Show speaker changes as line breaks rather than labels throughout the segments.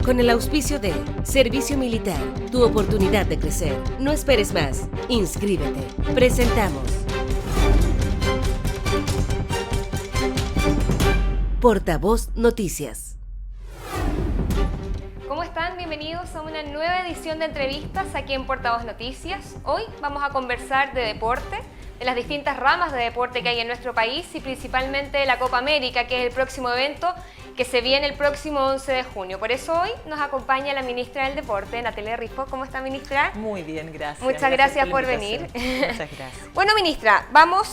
Con el auspicio de Servicio Militar, tu oportunidad de crecer. No esperes más. Inscríbete. Presentamos Portavoz Noticias.
¿Cómo están? Bienvenidos a una nueva edición de entrevistas aquí en Portavoz Noticias. Hoy vamos a conversar de deporte, de las distintas ramas de deporte que hay en nuestro país y principalmente de la Copa América, que es el próximo evento que se viene el próximo 11 de junio. Por eso hoy nos acompaña la ministra del Deporte, Natalia Rispó. ¿Cómo está, ministra?
Muy bien, gracias.
Muchas gracias por venir.
Muchas gracias.
Bueno, ministra,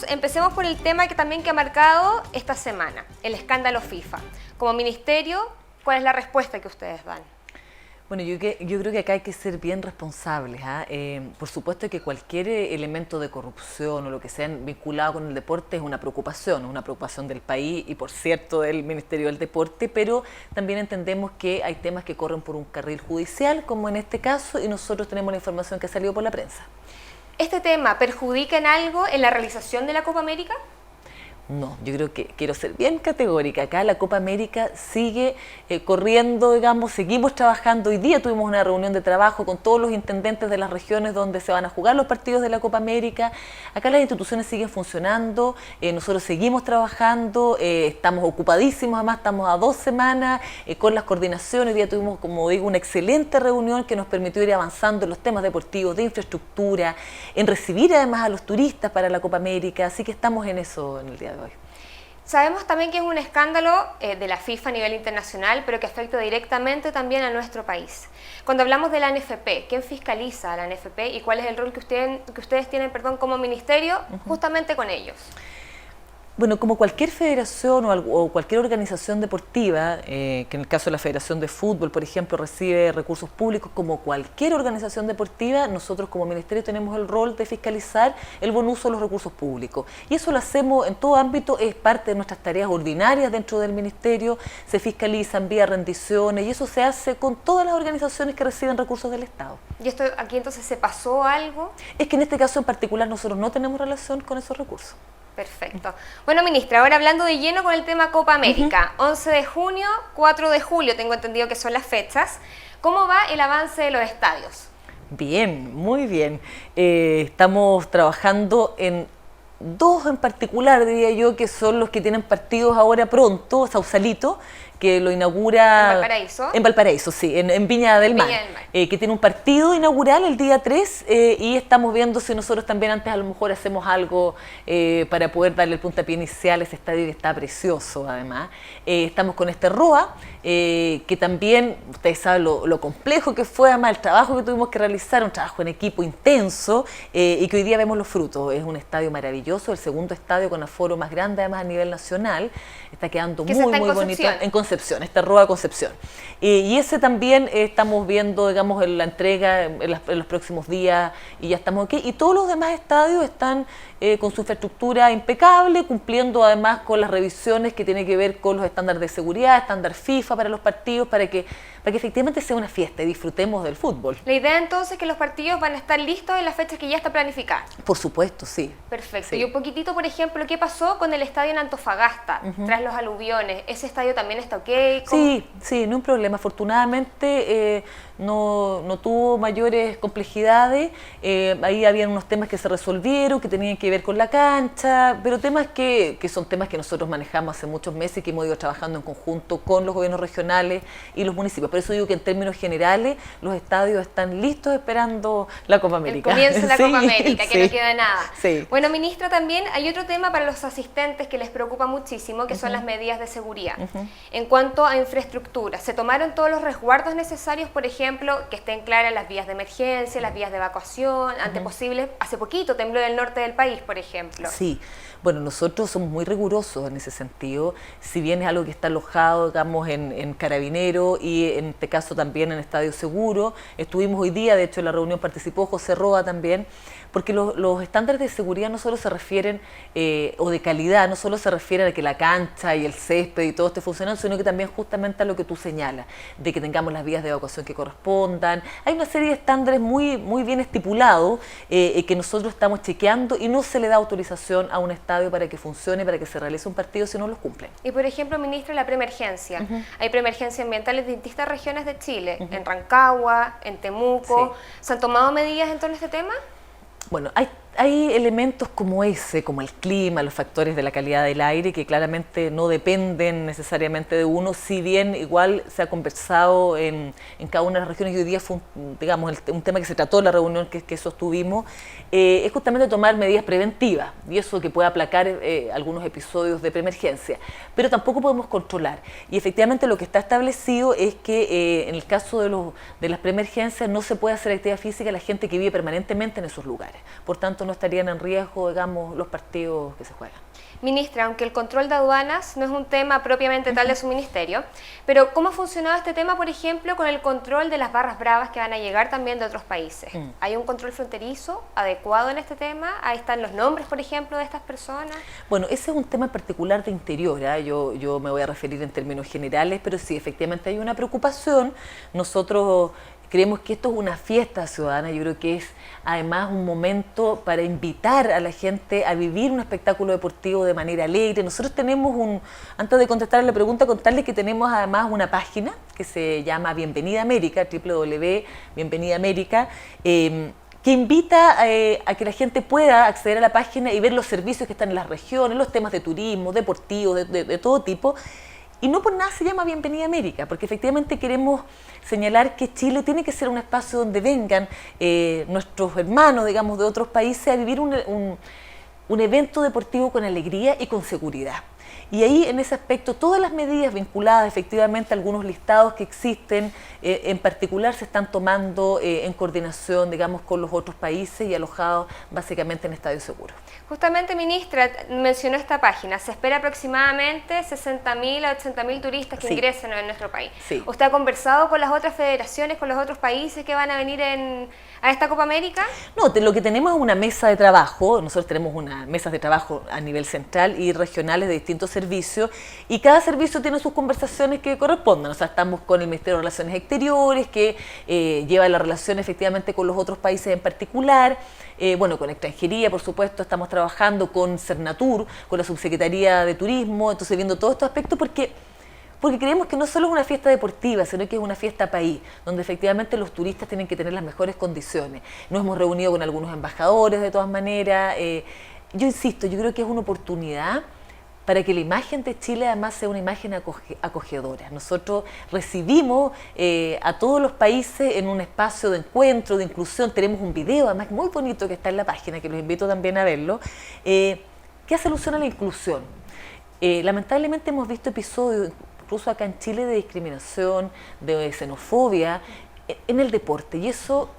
empecemos por el tema que ha marcado esta semana, el escándalo FIFA. Como ministerio, ¿cuál es la respuesta que ustedes dan?
Bueno, yo creo que acá hay que ser bien responsables. Por supuesto que cualquier elemento de corrupción o lo que sea vinculado con el deporte es una preocupación del país y, por cierto, del Ministerio del Deporte, pero también entendemos que hay temas que corren por un carril judicial, como en este caso, y nosotros tenemos la información que ha salido por la prensa.
¿Este tema perjudica en algo en la realización de la Copa América?
No, yo creo que quiero ser bien categórica. Acá la Copa América sigue corriendo, digamos, seguimos trabajando. Hoy día tuvimos una reunión de trabajo con todos los intendentes de las regiones donde se van a jugar los partidos de la Copa América. Acá las instituciones siguen funcionando, nosotros seguimos trabajando, estamos ocupadísimos, además estamos a 2 semanas con las coordinaciones. Hoy día tuvimos, como digo, una excelente reunión que nos permitió ir avanzando en los temas deportivos, de infraestructura, en recibir además a los turistas para la Copa América, así que estamos en eso en el día de hoy.
Sabemos también que es un escándalo de la FIFA a nivel internacional, pero que afecta directamente también a nuestro país. Cuando hablamos de la NFP, ¿quién fiscaliza a la NFP y cuál es el rol que ustedes tienen como ministerio justamente con ellos?
Bueno, como cualquier federación o cualquier organización deportiva, que en el caso de la Federación de Fútbol, por ejemplo, recibe recursos públicos, como cualquier organización deportiva, nosotros como ministerio tenemos el rol de fiscalizar el buen uso de los recursos públicos. Y eso lo hacemos en todo ámbito, es parte de nuestras tareas ordinarias dentro del ministerio, se fiscalizan vía rendiciones y eso se hace con todas las organizaciones que reciben recursos del Estado.
¿Y esto aquí entonces se pasó algo?
Es que en este caso en particular nosotros no tenemos relación con esos recursos.
Perfecto. Bueno, ministra, ahora hablando de lleno con el tema Copa América, 11 de junio, 4 de julio, tengo entendido que son las fechas. ¿Cómo va el avance de los estadios?
Bien, muy bien. Estamos trabajando en 2 en particular, diría yo, que son los que tienen partidos ahora pronto. Sausalito, que lo inaugura...
¿En Valparaíso?
En Valparaíso, sí, en Viña del Mar. Que tiene un partido inaugural el día 3 y estamos viendo si nosotros también antes a lo mejor hacemos algo para poder darle el puntapié inicial a ese estadio que está precioso además. Estamos con este ROA, que también, ustedes saben lo complejo que fue además el trabajo que tuvimos que realizar, un trabajo en equipo intenso y que hoy día vemos los frutos. Es un estadio maravilloso, el segundo estadio con aforo más grande además a nivel nacional, está quedando muy bonito. En Concepción, esta ROA Concepción. Y ese también estamos viendo, digamos, en la entrega en los próximos días y ya estamos aquí. Y todos los demás estadios están con su infraestructura impecable, cumpliendo además con las revisiones que tienen que ver con los estándares de seguridad, estándar FIFA para los partidos, para que efectivamente sea una fiesta y disfrutemos del fútbol.
La idea entonces es que los partidos van a estar listos en las fechas que ya está planificada.
Por supuesto, sí.
Perfecto.
Sí.
Y un poquito, por ejemplo, ¿qué pasó con el estadio en Antofagasta tras los aluviones? ¿Ese estadio también está ok?
Sí, no hay problema. Afortunadamente no tuvo mayores complejidades. Ahí habían unos temas que se resolvieron, que tenían que ver con la cancha, pero temas que son temas que nosotros manejamos hace muchos meses y que hemos ido trabajando en conjunto con los gobiernos regionales y los municipios. Por eso digo que en términos generales los estadios están listos esperando la Copa América.
El comienzo de la Copa América, que
sí,
no queda nada.
Sí.
Bueno, ministra, también hay otro tema para los asistentes que les preocupa muchísimo, que son las medidas de seguridad. En cuanto a infraestructura, ¿se tomaron todos los resguardos necesarios, por ejemplo, que estén claras las vías de emergencia, las vías de evacuación, ante posibles, hace poquito tembló en el norte del país, por ejemplo?
Sí. Bueno, nosotros somos muy rigurosos en ese sentido, si bien es algo que está alojado, digamos, en Carabinero y en este caso también en Estadio Seguro. Estuvimos hoy día, de hecho en la reunión participó José Roa también, porque los estándares de seguridad no solo se refieren, o de calidad, no solo se refieren a que la cancha y el césped y todo esté funcionando, sino que también justamente a lo que tú señalas, de que tengamos las vías de evacuación que correspondan. Hay una serie de estándares muy bien estipulados que nosotros estamos chequeando y no se le da autorización a un estadio para que funcione, para que se realice un partido si no los cumplen.
Y por ejemplo, ministra, la preemergencia. Hay preemergencia ambiental en distintas regiones de Chile, en Rancagua, en Temuco.
Sí.
¿Se han tomado medidas en torno a este tema?
Bueno, hay elementos como ese, como el clima, los factores de la calidad del aire, que claramente no dependen necesariamente de uno, si bien igual se ha conversado en cada una de las regiones, y hoy día fue un tema que se trató en la reunión que sostuvimos, es justamente tomar medidas preventivas, y eso que puede aplacar algunos episodios de preemergencia, pero tampoco podemos controlar. Y efectivamente lo que está establecido es que en el caso de las preemergencias no se puede hacer actividad física a la gente que vive permanentemente en esos lugares. Por tanto, no estarían en riesgo, digamos, los partidos que se juegan.
Ministra, aunque el control de aduanas no es un tema propiamente tal de su ministerio, pero ¿cómo ha funcionado este tema, por ejemplo, con el control de las barras bravas que van a llegar también de otros países? ¿Hay un control fronterizo adecuado en este tema? Ahí están los nombres, por ejemplo, de estas personas.
Bueno, ese es un tema en particular de interior, ¿eh? Yo me voy a referir en términos generales, pero sí, efectivamente hay una preocupación. Nosotros creemos que esto es una fiesta ciudadana, yo creo que es además un momento para invitar a la gente a vivir un espectáculo deportivo de manera alegre. Nosotros tenemos antes de contestar la pregunta, contarles que tenemos además una página que se llama Bienvenida América, www.bienvenidaamerica, que invita a que la gente pueda acceder a la página y ver los servicios que están en las regiones, los temas de turismo, deportivos, de todo tipo. Y no por nada se llama Bienvenida América, porque efectivamente queremos señalar que Chile tiene que ser un espacio donde vengan nuestros hermanos, digamos, de otros países a vivir un evento deportivo con alegría y con seguridad. Y ahí, en ese aspecto, todas las medidas vinculadas efectivamente a algunos listados que existen, en particular se están tomando en coordinación, digamos, con los otros países y alojados básicamente en estadios seguros.
Justamente, ministra, mencionó esta página. Se espera aproximadamente 60.000 a 80.000 turistas que ingresen en nuestro país.
Sí.
¿Usted ha conversado con las otras federaciones, con los otros países que van a venir a esta Copa América?
No, lo que tenemos es una mesa de trabajo. Nosotros tenemos unas mesas de trabajo a nivel central y regionales de distintos servicios, y cada servicio tiene sus conversaciones que corresponden. O sea, estamos con el Ministerio de Relaciones Exteriores, que lleva la relación efectivamente con los otros países en particular. Bueno, con extranjería, por supuesto, estamos trabajando con Cernatur, con la Subsecretaría de Turismo, entonces viendo todos estos aspectos porque creemos que no solo es una fiesta deportiva, sino que es una fiesta país, donde efectivamente los turistas tienen que tener las mejores condiciones. Nos hemos reunido con algunos embajadores de todas maneras. Yo insisto, yo creo que es una oportunidad para que la imagen de Chile además sea una imagen acogedora. Nosotros recibimos a todos los países en un espacio de encuentro, de inclusión. Tenemos un video además muy bonito que está en la página, que los invito también a verlo, que hace alusión a la inclusión. Lamentablemente hemos visto episodios, incluso acá en Chile, de discriminación, de xenofobia en el deporte, y eso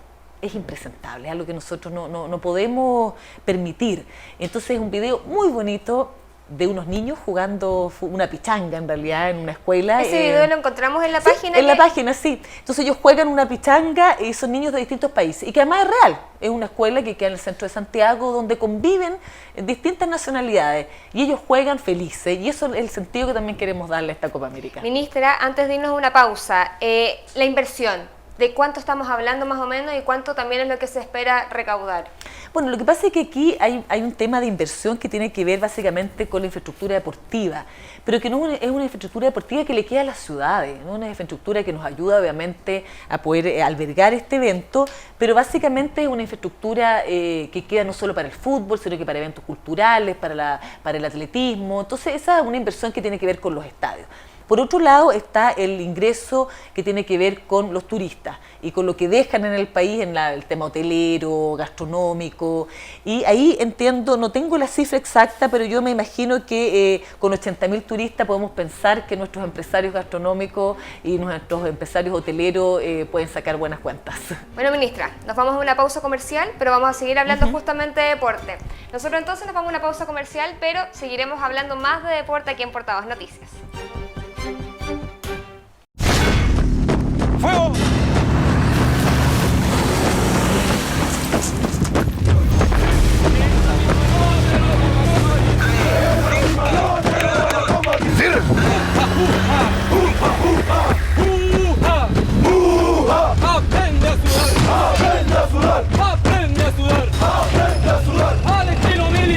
es impresentable, es algo que nosotros no podemos permitir. Entonces es un video muy bonito de unos niños jugando una pichanga, en realidad, en una escuela.
¿Ese video lo encontramos en la página?
En la página, sí. Entonces ellos juegan una pichanga y son niños de distintos países, y que además es real. Es una escuela que queda en el centro de Santiago, donde conviven distintas nacionalidades, y ellos juegan felices, y eso es el sentido que también queremos darle a esta Copa América.
Ministra, antes de irnos a una pausa, la inversión, ¿de cuánto estamos hablando más o menos y cuánto también es lo que se espera recaudar? Bueno,
lo que pasa es que aquí hay un tema de inversión que tiene que ver básicamente con la infraestructura deportiva, pero que no es una infraestructura deportiva que le queda a las ciudades, no es una infraestructura que nos ayuda obviamente a poder albergar este evento, pero básicamente es una infraestructura que queda no solo para el fútbol, sino que para eventos culturales, para el atletismo. Entonces esa es una inversión que tiene que ver con los estadios. Por otro lado está el ingreso que tiene que ver con los turistas y con lo que dejan en el país en el tema hotelero, gastronómico, y ahí entiendo, no tengo la cifra exacta, pero yo me imagino que con 80.000 turistas podemos pensar que nuestros empresarios gastronómicos y nuestros empresarios hoteleros pueden sacar buenas cuentas.
Bueno, ministra, nos vamos a una pausa comercial, pero vamos a seguir hablando justamente de deporte. Nosotros entonces nos vamos a una pausa comercial, pero seguiremos hablando más de deporte aquí en Portavoz Noticias.
¡Fuego! ¡Aprende a sudar! ¡Aprende a sudar! ¡Aprende a sudar! ¡Aprende a sudar! ¡Al estilo militar!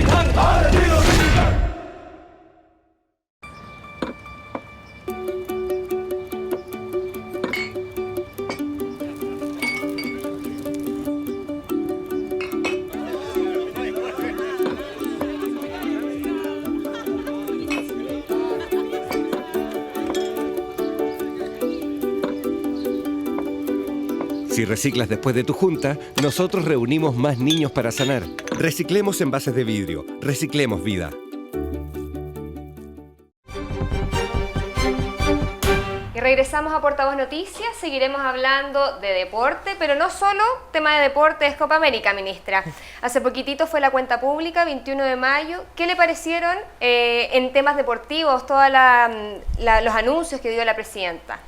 Si reciclas después de tu junta, nosotros reunimos más niños para sanar. Reciclemos envases de vidrio. Reciclemos vida.
Y regresamos a Portavoz Noticias, seguiremos hablando de deporte, pero no solo tema de deporte, es Copa América, ministra. Hace poquitito fue la cuenta pública, 21 de mayo. ¿Qué le parecieron en temas deportivos, todos los anuncios que dio la presidenta?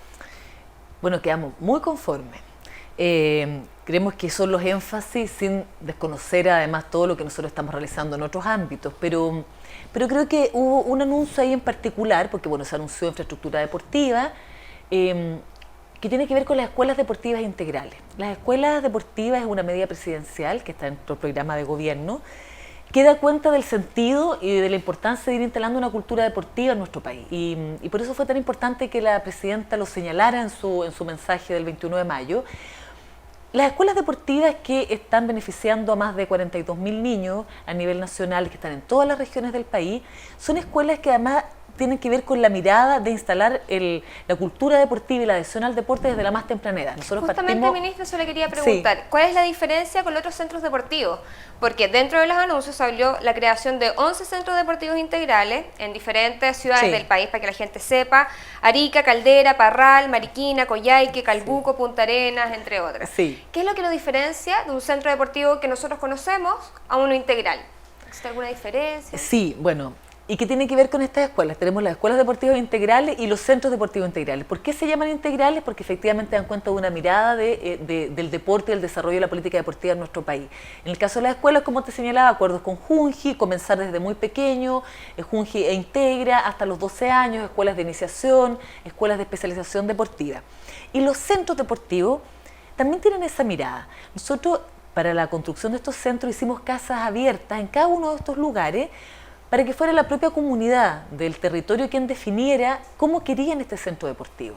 Bueno, quedamos muy conformes. Creemos que son los énfasis sin desconocer además todo lo que nosotros estamos realizando en otros ámbitos, pero creo que hubo un anuncio ahí en particular, porque bueno, se anunció infraestructura deportiva, que tiene que ver con las escuelas deportivas integrales. Las escuelas deportivas es una medida presidencial que está en el programa de gobierno, que da cuenta del sentido y de la importancia de ir instalando una cultura deportiva en nuestro país. Y por eso fue tan importante que la presidenta lo señalara en su mensaje del 21 de mayo. Las escuelas deportivas que están beneficiando a más de 42.000 niños a nivel nacional, que están en todas las regiones del país, son escuelas que además tienen que ver con la mirada de instalar la cultura deportiva y la adhesión al deporte desde la más temprana edad.
Justamente, ministra, eso le quería preguntar. Sí. ¿Cuál es la diferencia con los otros centros deportivos? Porque dentro de los anuncios salió la creación de 11 centros deportivos integrales en diferentes ciudades del país, para que la gente sepa: Arica, Caldera, Parral, Mariquina, Coyhaique, Calbuco, Punta Arenas, entre otras. Sí. ¿Qué es lo que lo diferencia de un centro deportivo que nosotros conocemos a uno integral? ¿Existe alguna diferencia?
Sí, bueno. ¿Y qué tiene que ver con estas escuelas? Tenemos las escuelas deportivas integrales y los centros deportivos integrales. ¿Por qué se llaman integrales? Porque efectivamente dan cuenta de una mirada del deporte y el desarrollo de la política deportiva en nuestro país. En el caso de las escuelas, como te señalaba, acuerdos con Junji, comenzar desde muy pequeño, Junji integra hasta los 12 años, escuelas de iniciación, escuelas de especialización deportiva. Y los centros deportivos también tienen esa mirada. Nosotros, para la construcción de estos centros, hicimos casas abiertas en cada uno de estos lugares, para que fuera la propia comunidad del territorio quien definiera cómo querían este centro deportivo.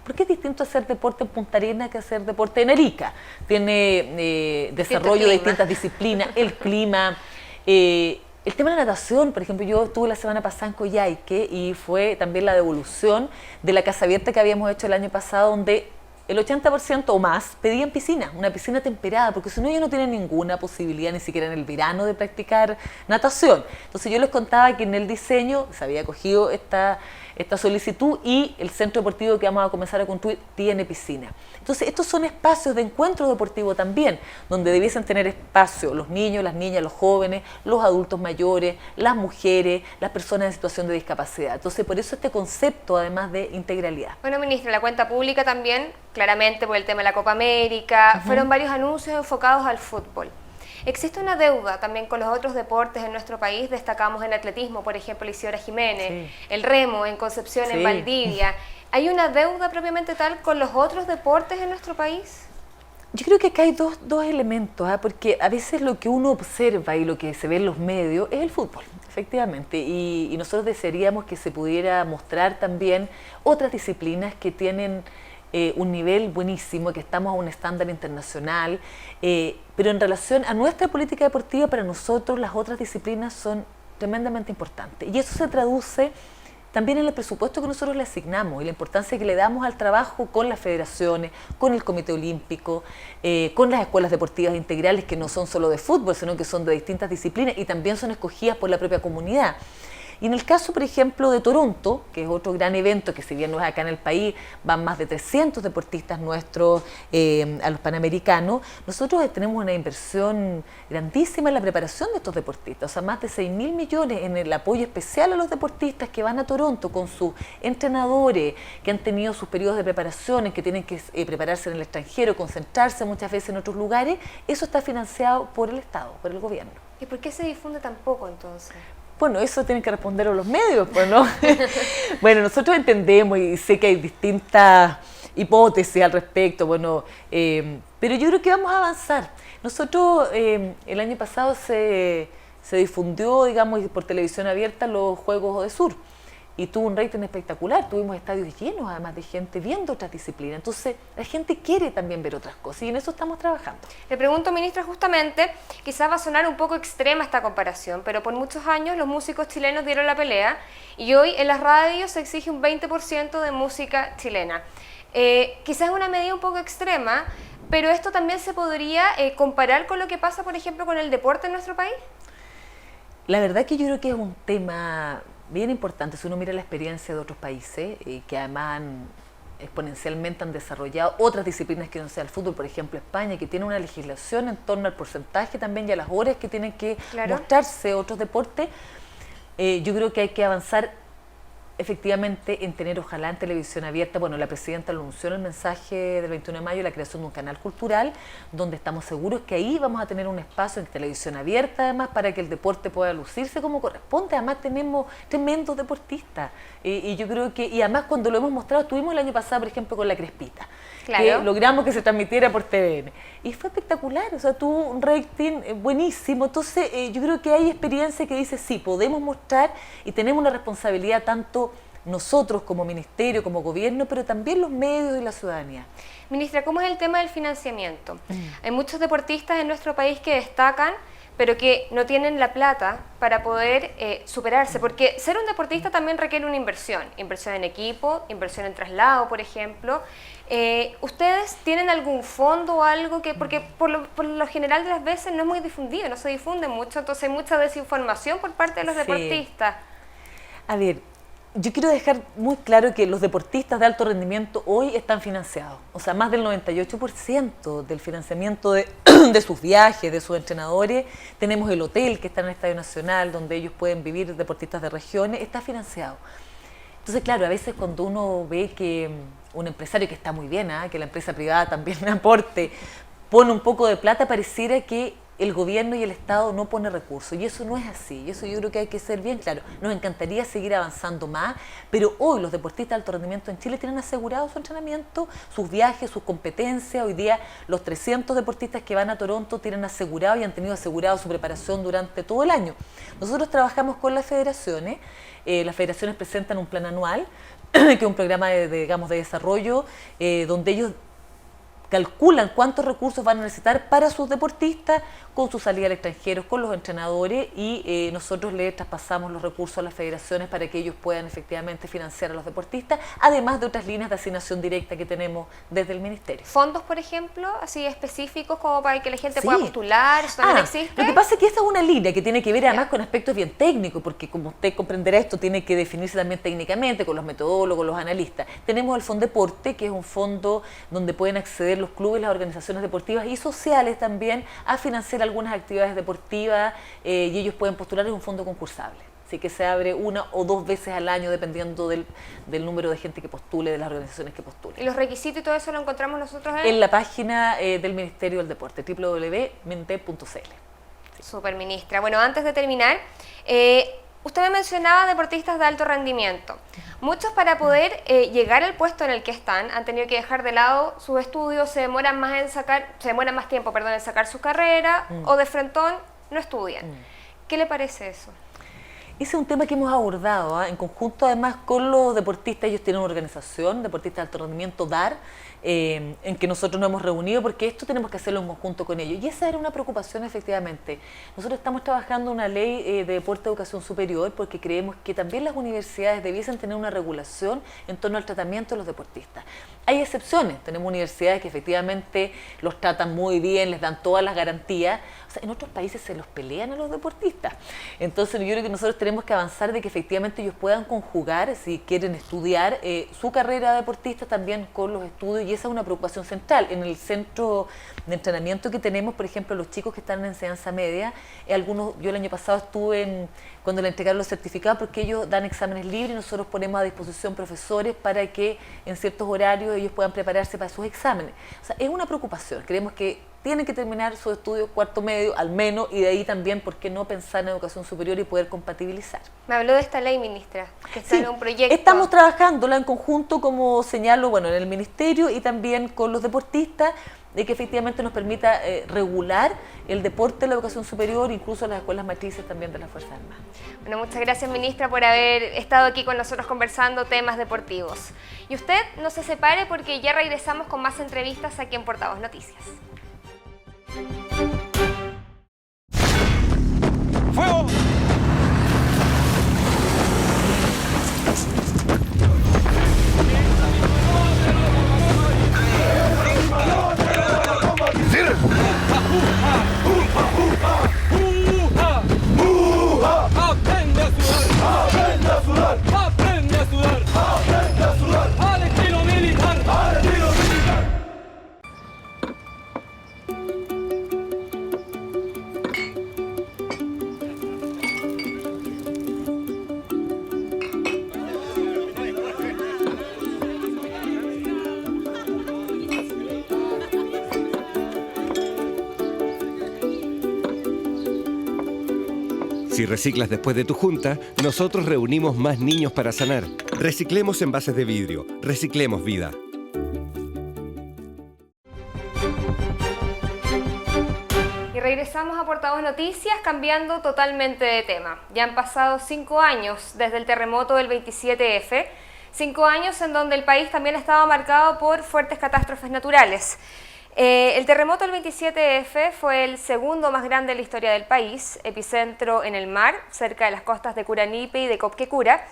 Porque es distinto hacer deporte en Punta Arenas que hacer deporte en Arica. Tiene desarrollo de distintas disciplinas, el clima, el tema de la natación. Por ejemplo, yo estuve la semana pasada en Coyhaique y fue también la devolución de la casa abierta que habíamos hecho el año pasado, donde el 80% o más pedían piscina, una piscina temperada, porque si no ellos no tienen ninguna posibilidad, ni siquiera en el verano, de practicar natación. Entonces yo les contaba que en el diseño se había acogido esta solicitud y el centro deportivo que vamos a comenzar a construir tiene piscina. Entonces estos son espacios de encuentro deportivo también, donde debiesen tener espacio los niños, las niñas, los jóvenes, los adultos mayores, las mujeres, las personas en situación de discapacidad. Entonces por eso este concepto además de integralidad.
Bueno, ministra, la cuenta pública también, claramente por el tema de la Copa América, fueron varios anuncios enfocados al fútbol. Existe una deuda también con los otros deportes en nuestro país. Destacamos en atletismo, por ejemplo, Isidora Jiménez, el remo en Concepción, en Valdivia. ¿Hay una deuda propiamente tal con los otros deportes en nuestro país?
Yo creo que acá hay dos elementos, porque a veces lo que uno observa y lo que se ve en los medios es el fútbol, efectivamente, y nosotros desearíamos que se pudiera mostrar también otras disciplinas que tienen un nivel buenísimo, que estamos a un estándar internacional, pero en relación a nuestra política deportiva, para nosotros las otras disciplinas son tremendamente importantes. Y eso se traduce también en el presupuesto que nosotros le asignamos y la importancia que le damos al trabajo con las federaciones, con el Comité Olímpico, con las escuelas deportivas integrales, que no son solo de fútbol, sino que son de distintas disciplinas y también son escogidas por la propia comunidad. Y en el caso, por ejemplo, de Toronto, que es otro gran evento, que si bien no es acá en el país, van más de 300 deportistas nuestros a los Panamericanos, nosotros tenemos una inversión grandísima en la preparación de estos deportistas, o sea, más de 6.000 millones en el apoyo especial a los deportistas que van a Toronto con sus entrenadores, que han tenido sus periodos de preparación, que tienen que prepararse en el extranjero, concentrarse muchas veces en otros lugares. Eso está financiado por el Estado, por el gobierno.
¿Y por qué se difunde tan poco entonces?
Bueno, eso tienen que responder a los medios, pues, ¿no? Bueno, nosotros entendemos y sé que hay distintas hipótesis al respecto, bueno, pero yo creo que vamos a avanzar. Nosotros, el año pasado se difundió, digamos, por televisión abierta los Juegos de Sur y tuvo un rating espectacular, tuvimos estadios llenos, además de gente viendo otras disciplinas. Entonces, la gente quiere también ver otras cosas y en eso estamos trabajando.
Le pregunto, ministra, justamente, quizás va a sonar un poco extrema esta comparación, pero por muchos años los músicos chilenos dieron la pelea y hoy en las radios se exige un 20% de música chilena. Quizás es una medida un poco extrema, Pero esto también se podría comparar con lo que pasa, por ejemplo, con el deporte en nuestro país.
La verdad que yo creo que es un tema bien importante. Si uno mira la experiencia de otros países, que además exponencialmente han desarrollado otras disciplinas que no sea el fútbol, por ejemplo España, que tiene una legislación en torno al porcentaje también y a las horas que tienen que mostrarse otros deportes. Yo creo que hay que avanzar efectivamente en tener, ojalá en televisión abierta, bueno, la presidenta lo anunció en el mensaje del 21 de mayo, la creación de un canal cultural, donde estamos seguros que ahí vamos a tener un espacio en televisión abierta, además, para que el deporte pueda lucirse como corresponde. Además tenemos tremendos deportistas, y yo creo que, y además cuando lo hemos mostrado, estuvimos el año pasado, por ejemplo, con la Crespita, que logramos que se transmitiera por TVN, y fue espectacular, o sea, tuvo un rating buenísimo. Entonces yo creo que hay experiencia que dice, sí, podemos mostrar, y tenemos una responsabilidad tanto nosotros como ministerio, como gobierno, pero también los medios y la ciudadanía.
Ministra, ¿cómo es el tema del financiamiento? Hay muchos deportistas en nuestro país que destacan, pero que no tienen la plata para poder superarse, porque ser un deportista también requiere una inversión en equipo, inversión en traslado, por ejemplo. ¿Ustedes tienen algún fondo o algo que, porque por lo general de las veces no es muy difundido, no se difunde mucho, entonces hay mucha desinformación por parte de los deportistas?
A ver, yo quiero dejar muy claro que los deportistas de alto rendimiento hoy están financiados. O sea, más del 98% del financiamiento de sus viajes, de sus entrenadores. Tenemos el hotel que está en el Estadio Nacional, donde ellos pueden vivir, deportistas de regiones, está financiado. Entonces, claro, a veces cuando uno ve que un empresario, que está muy bien, que la empresa privada también aporte, pone un poco de plata, pareciera que el gobierno y el Estado no pone recursos, y eso no es así, y eso yo creo que hay que ser bien claro. Nos encantaría seguir avanzando más, pero hoy los deportistas de alto rendimiento en Chile tienen asegurado su entrenamiento, sus viajes, sus competencias. Hoy día los 300 deportistas que van a Toronto tienen asegurado y han tenido asegurado su preparación durante todo el año. Nosotros trabajamos con las federaciones presentan un plan anual, que es un programa de desarrollo, donde ellos calculan cuántos recursos van a necesitar para sus deportistas, con su salida al extranjero, con los entrenadores, y nosotros le traspasamos los recursos a las federaciones para que ellos puedan efectivamente financiar a los deportistas, además de otras líneas de asignación directa que tenemos desde el Ministerio.
¿Fondos, por ejemplo, así específicos como para que la gente pueda postular? ¿Eso también existe?
Lo que pasa es que esta es una línea que tiene que ver además con aspectos bien técnicos, porque como usted comprenderá, esto tiene que definirse también técnicamente con los metodólogos, los analistas. Tenemos el Fondeporte, que es un fondo donde pueden acceder los clubes, las organizaciones deportivas y sociales también a financiar algunas actividades deportivas, y ellos pueden postular. Es un fondo concursable, así que se abre 1 o 2 veces al año dependiendo del número de gente que postule, de las organizaciones que postulen.
¿Y los requisitos y todo eso lo encontramos nosotros
en la página del Ministerio del Deporte, www.mente.cl?
Súper, ministra. Bueno, antes de terminar, usted me mencionaba deportistas de alto rendimiento. Muchos, para poder llegar al puesto en el que están, han tenido que dejar de lado sus estudios, se demoran más tiempo en sacar su carrera, o de frentón no estudian. ¿Qué le parece eso?
Ese es un tema que hemos abordado en conjunto además con los deportistas. Ellos tienen una organización, Deportistas de Alto Rendimiento, DAR, en que nosotros nos hemos reunido, porque esto tenemos que hacerlo en conjunto con ellos. Y esa era una preocupación, efectivamente. Nosotros estamos trabajando una ley de deporte de educación superior, porque creemos que también las universidades debiesen tener una regulación en torno al tratamiento de los deportistas. Hay excepciones, tenemos universidades que efectivamente los tratan muy bien, les dan todas las garantías. O sea, en otros países se los pelean a los deportistas. Entonces yo creo que nosotros tenemos que avanzar de que efectivamente ellos puedan conjugar, si quieren estudiar, su carrera de deportista también con los estudios, y esa es una preocupación central. En el centro de entrenamiento que tenemos, por ejemplo, los chicos que están en enseñanza media, yo el año pasado estuve cuando le entregaron los certificados, porque ellos dan exámenes libres y nosotros ponemos a disposición profesores para que en ciertos horarios ellos puedan prepararse para sus exámenes. O sea, es una preocupación. Creemos que tienen que terminar sus estudios cuarto medio al menos, y de ahí también, ¿por qué no pensar en educación superior y poder compatibilizar?
Me habló de esta ley, ministra, que está en un proyecto.
Estamos trabajándola en conjunto, como señalo, en el Ministerio y también con los deportistas, de que efectivamente nos permita regular el deporte, la educación superior, incluso las escuelas matrices también de las Fuerzas Armadas.
Bueno, muchas gracias, ministra, por haber estado aquí con nosotros conversando temas deportivos. Y usted no se separe, porque ya regresamos con más entrevistas aquí en Portavoz Noticias.
¡Fuego!
Si reciclas después de tu junta, nosotros reunimos más niños para sanar. Reciclemos envases de vidrio. Reciclemos vida.
Y regresamos a Portavoz Noticias, cambiando totalmente de tema. Ya han pasado 5 años desde el terremoto del 27F, 5 años en donde el país también estaba marcado por fuertes catástrofes naturales. El terremoto del 27F fue el segundo más grande de la historia del país, epicentro en el mar, cerca de las costas de Curanipe y de Copquecura.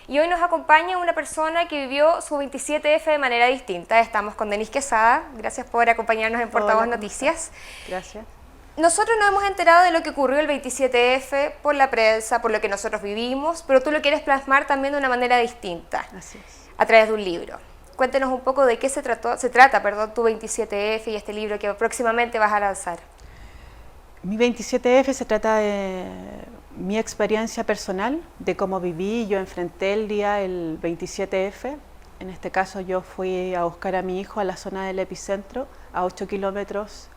Y hoy nos acompaña una persona que vivió su 27F de manera distinta. Estamos con Denise Quesada. Gracias por acompañarnos en Portavoz Noticias.
Gracias.
Nosotros nos hemos enterado de lo que ocurrió el 27F por la prensa, por lo que nosotros vivimos, pero tú lo quieres plasmar también de una manera distinta,
Así es.
a través de un libro. Cuéntenos un poco de qué se trata tu 27F y este libro que próximamente vas a lanzar.
Mi 27F se trata de mi experiencia personal, de cómo viví, yo enfrenté el día el 27F. En este caso yo fui a buscar a mi hijo a la zona del epicentro, a 8 kilómetros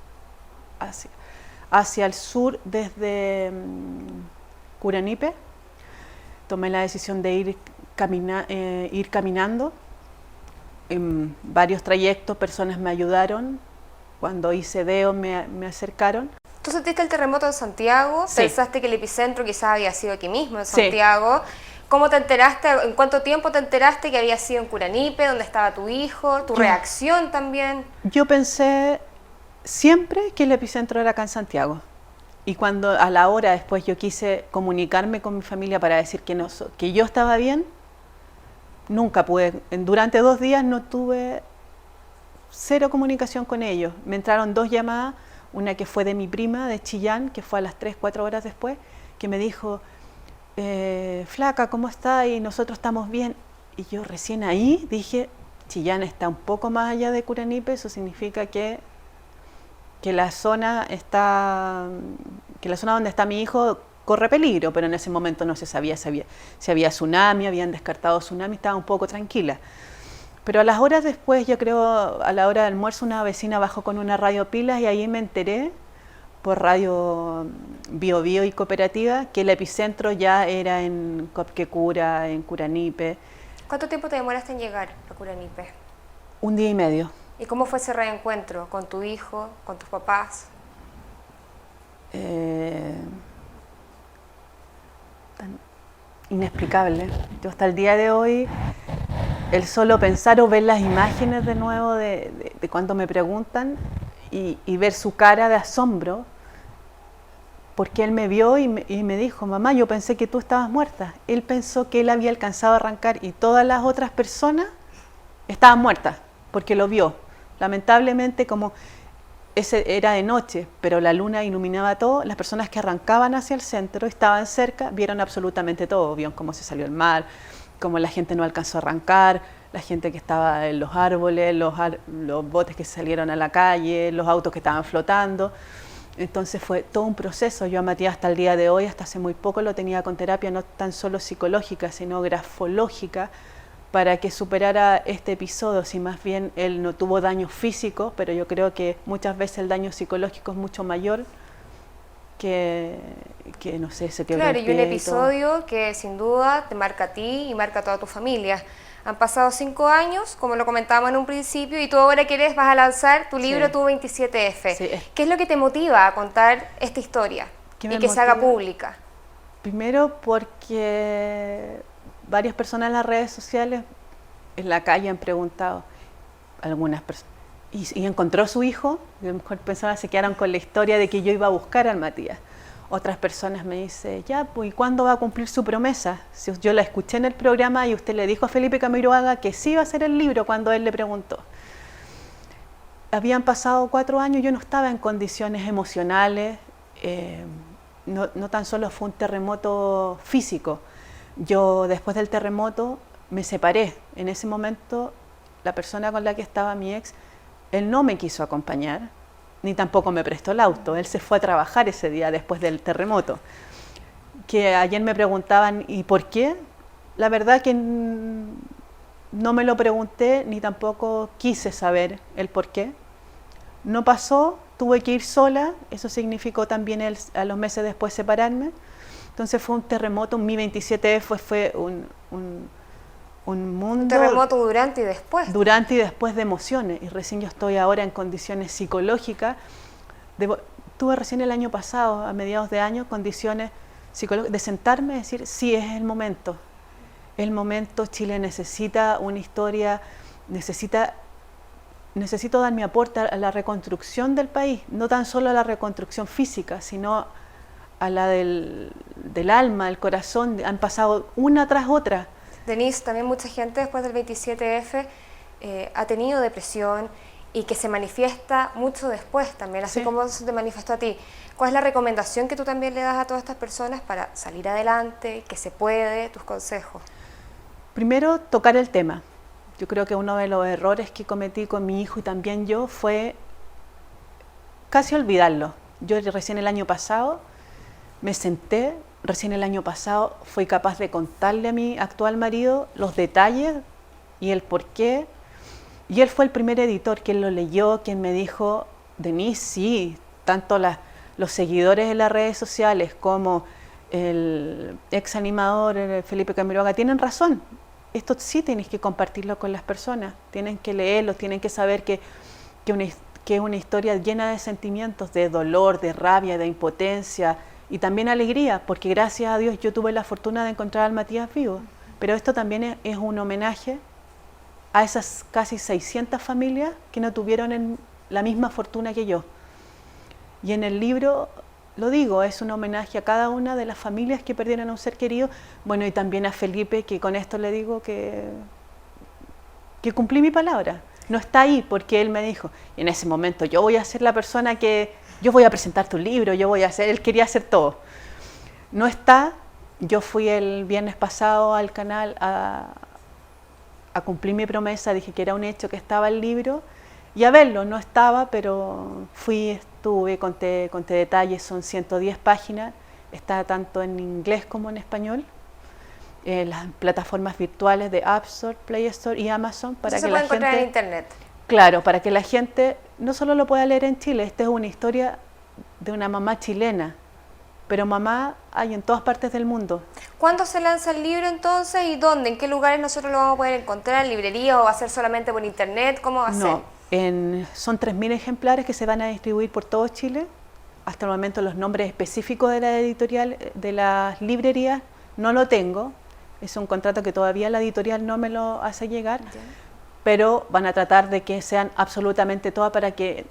hacia el sur desde Curanipe. Tomé la decisión de ir caminando. En varios trayectos personas me ayudaron, cuando hice deo me acercaron.
¿Tú sentiste el terremoto en Santiago?
Sí.
¿Pensaste que el epicentro quizás había sido aquí mismo, en Santiago? Sí. ¿Cómo te enteraste, en cuánto tiempo te enteraste que había sido en Curanipe, donde estaba tu hijo, tu reacción también?
Yo pensé siempre que el epicentro era acá en Santiago. Y cuando a la hora después yo quise comunicarme con mi familia para decir que yo estaba bien, nunca pude. Durante 2 días no tuve cero comunicación con ellos. Me entraron 2 llamadas, una que fue de mi prima de Chillán, que fue a las 3-4 horas después, que me dijo, flaca, ¿cómo está? Y nosotros estamos bien. Y yo recién ahí dije, Chillán está un poco más allá de Curanipe, eso significa que la zona donde está mi hijo corre peligro, pero en ese momento no se sabía si había tsunami, habían descartado tsunami, estaba un poco tranquila. Pero a las horas después, yo creo, a la hora del almuerzo, una vecina bajó con una radio pilas y ahí me enteré, por radio Bio Bio y Cooperativa, que el epicentro ya era en Copquecura, en Curanipe.
¿Cuánto tiempo te demoraste en llegar a Curanipe?
1 día y medio.
¿Y cómo fue ese reencuentro con tu hijo, con tus papás?
Tan inexplicable. Yo hasta el día de hoy, el solo pensar o ver las imágenes de nuevo de cuando me preguntan y ver su cara de asombro, porque él me vio y me dijo, mamá, yo pensé que tú estabas muerta. Él pensó que él había alcanzado a arrancar y todas las otras personas estaban muertas, porque lo vio. Lamentablemente, como ese era de noche, pero la luna iluminaba todo, las personas que arrancaban hacia el centro, estaban cerca, vieron absolutamente todo, vieron cómo se salió el mar, cómo la gente no alcanzó a arrancar, la gente que estaba en los árboles, los botes que salieron a la calle, los autos que estaban flotando. Entonces fue todo un proceso. Yo a Matías hasta el día de hoy, hasta hace muy poco, lo tenía con terapia no tan solo psicológica, sino grafológica, para que superara este episodio. Si más bien él no tuvo daño físico, pero yo creo que muchas veces el daño psicológico es mucho mayor que no sé, se quebró el pie.
Claro, y un episodio que sin duda te marca a ti y marca a toda tu familia. Han pasado 5 años, como lo comentábamos en un principio, y tú ahora vas a lanzar tu libro, Tu 27F. Sí. ¿Qué es lo que te motiva a contar esta historia y que se haga pública?
Primero porque varias personas en las redes sociales, en la calle, han preguntado, algunas personas, ¿y encontró a su hijo? Y a lo mejor personas se quedaron con la historia de que yo iba a buscar al Matías. Otras personas me dicen, ya, pues, ¿y cuándo va a cumplir su promesa? Si yo la escuché en el programa y usted le dijo a Felipe Camiroaga que sí iba a hacer el libro cuando él le preguntó. Habían pasado 4 años, yo no estaba en condiciones emocionales, no tan solo fue un terremoto físico. Yo después del terremoto me separé. En ese momento la persona con la que estaba mi ex, él no me quiso acompañar, ni tampoco me prestó el auto. Él se fue a trabajar ese día después del terremoto. Que ayer me preguntaban, ¿y por qué? La verdad que no me lo pregunté, ni tampoco quise saber el por qué. No pasó, tuve que ir sola, eso significó también a los meses después separarme. Entonces fue un terremoto, mi 27F fue un mundo...
Un terremoto durante y después.
Durante y después de emociones, y recién yo estoy ahora en condiciones psicológicas. Tuve recién el año pasado, a mediados de año, condiciones psicológicas, de sentarme y decir, sí, es el momento. El momento, Chile necesita una historia, necesito dar mi aporte a la reconstrucción del país, no tan solo a la reconstrucción física, sino a la del alma, el corazón. Han pasado una tras otra.
Denise, también mucha gente después del 27F ha tenido depresión y que se manifiesta mucho después también, así como se te manifestó a ti. ¿Cuál es la recomendación que tú también le das a todas estas personas para salir adelante, que se puede, tus consejos?
Primero, tocar el tema. Yo creo que uno de los errores que cometí con mi hijo y también yo fue casi olvidarlo. Yo recién el año pasado me senté, recién el año pasado fui capaz de contarle a mi actual marido los detalles y el por qué. Y él fue el primer editor, quien lo leyó, quien me dijo, Denise, sí, tanto los seguidores en las redes sociales como el ex animador Felipe Camiroaga tienen razón. Esto sí tienes que compartirlo con las personas, tienen que leerlo, tienen que saber que es una historia llena de sentimientos, de dolor, de rabia, de impotencia y también alegría, porque gracias a Dios yo tuve la fortuna de encontrar al Matías vivo. Pero esto también es un homenaje a esas casi 600 familias que no tuvieron la misma fortuna que yo. Y en el libro, lo digo, es un homenaje a cada una de las familias que perdieron a un ser querido, bueno, y también a Felipe, que con esto le digo que cumplí mi palabra. No está ahí porque él me dijo, y en ese momento yo voy a ser la persona yo voy a presentar tu libro, él quería hacer todo. No está, yo fui el viernes pasado al canal a cumplir mi promesa, dije que era un hecho que estaba el libro, y a verlo, no estaba, pero estuve, conté detalles, son 110 páginas, está tanto en inglés como en español, en las plataformas virtuales de App Store, Play Store y Amazon, para que la gente... se puede encontrar
en internet.
Claro, para que la gente no solo lo pueda leer en Chile, esta es una historia de una mamá chilena, pero mamá hay en todas partes del mundo.
¿Cuándo se lanza el libro entonces y dónde? ¿En qué lugares nosotros lo vamos a poder encontrar? ¿En librería o va a ser solamente por internet? ¿Cómo va a ser?
Son 3.000 ejemplares que se van a distribuir por todo Chile. Hasta el momento los nombres específicos de la editorial, de las librerías, no lo tengo. Es un contrato que todavía la editorial no me lo hace llegar. Entiendo. Pero van a tratar de que sean absolutamente todas para que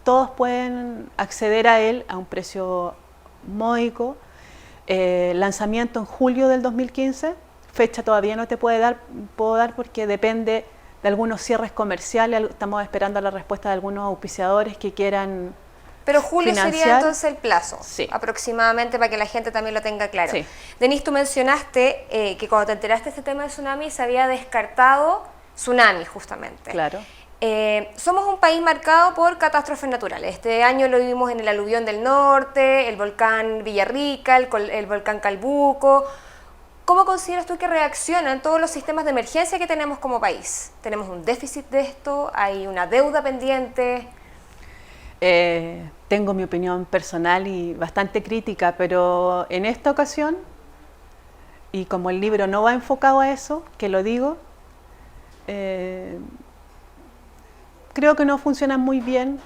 todos puedan acceder a él a un precio módico. Lanzamiento en julio del 2015, fecha todavía no te puedo dar porque depende de algunos cierres comerciales, estamos esperando la respuesta de algunos auspiciadores que quieran
Pero julio
financiar.
Sería entonces el plazo,
sí,
aproximadamente, para que la gente también lo tenga claro.
Sí.
Denise, tú mencionaste que cuando te enteraste de este tema de tsunami se había descartado tsunami justamente.
Claro.
Somos un país marcado por catástrofes naturales. Este año lo vivimos en el aluvión del norte, el volcán Villarrica, el volcán Calbuco. ¿Cómo consideras tú que reaccionan todos los sistemas de emergencia que tenemos como país? ¿Tenemos un déficit de esto? ¿Hay una deuda pendiente?
Tengo mi opinión personal y bastante crítica, pero en esta ocasión, y como el libro no va enfocado a eso, que lo digo, creo que no funcionan muy bien.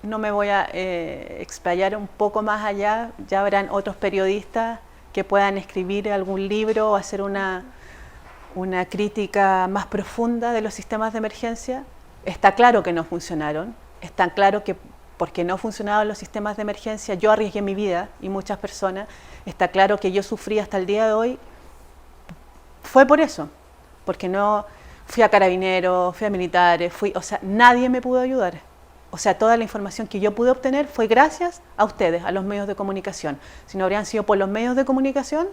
No me voy a explayar un poco más allá, ya habrán otros periodistas que puedan escribir algún libro o hacer una crítica más profunda de los sistemas de emergencia. Está claro que no funcionaron, está claro que porque no funcionaban los sistemas de emergencia, yo arriesgué mi vida y muchas personas, está claro que yo sufrí hasta el día de hoy, fue por eso, porque no fui a carabineros, fui a militares, nadie me pudo ayudar. O sea, toda la información que yo pude obtener fue gracias a ustedes, a los medios de comunicación. Si no habrían sido por los medios de comunicación,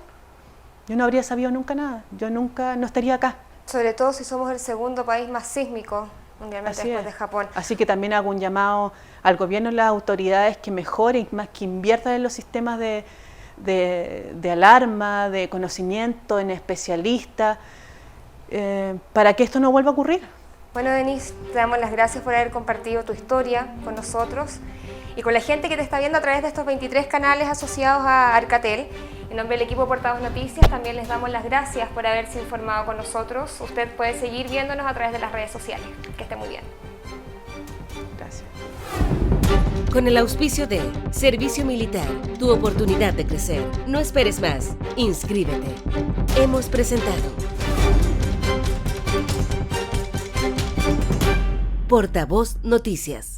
yo no habría sabido nunca nada, yo nunca no estaría acá.
Sobre todo si somos el segundo país más sísmico mundialmente después de Japón.
Así que también hago un llamado al gobierno y las autoridades que mejoren, más que inviertan en los sistemas de alarma, de conocimiento, en especialistas, para que esto no vuelva a ocurrir.
Bueno, Denise, te damos las gracias por haber compartido tu historia con nosotros y con la gente que te está viendo a través de estos 23 canales asociados a Arcatel. En nombre del equipo Portavoz Noticias también les damos las gracias por haberse informado con nosotros. Usted puede seguir viéndonos a través de las redes sociales. Que esté muy bien.
Gracias.
Con el auspicio de Servicio Militar, tu oportunidad de crecer. No esperes más, inscríbete. Hemos presentado Portavoz Noticias.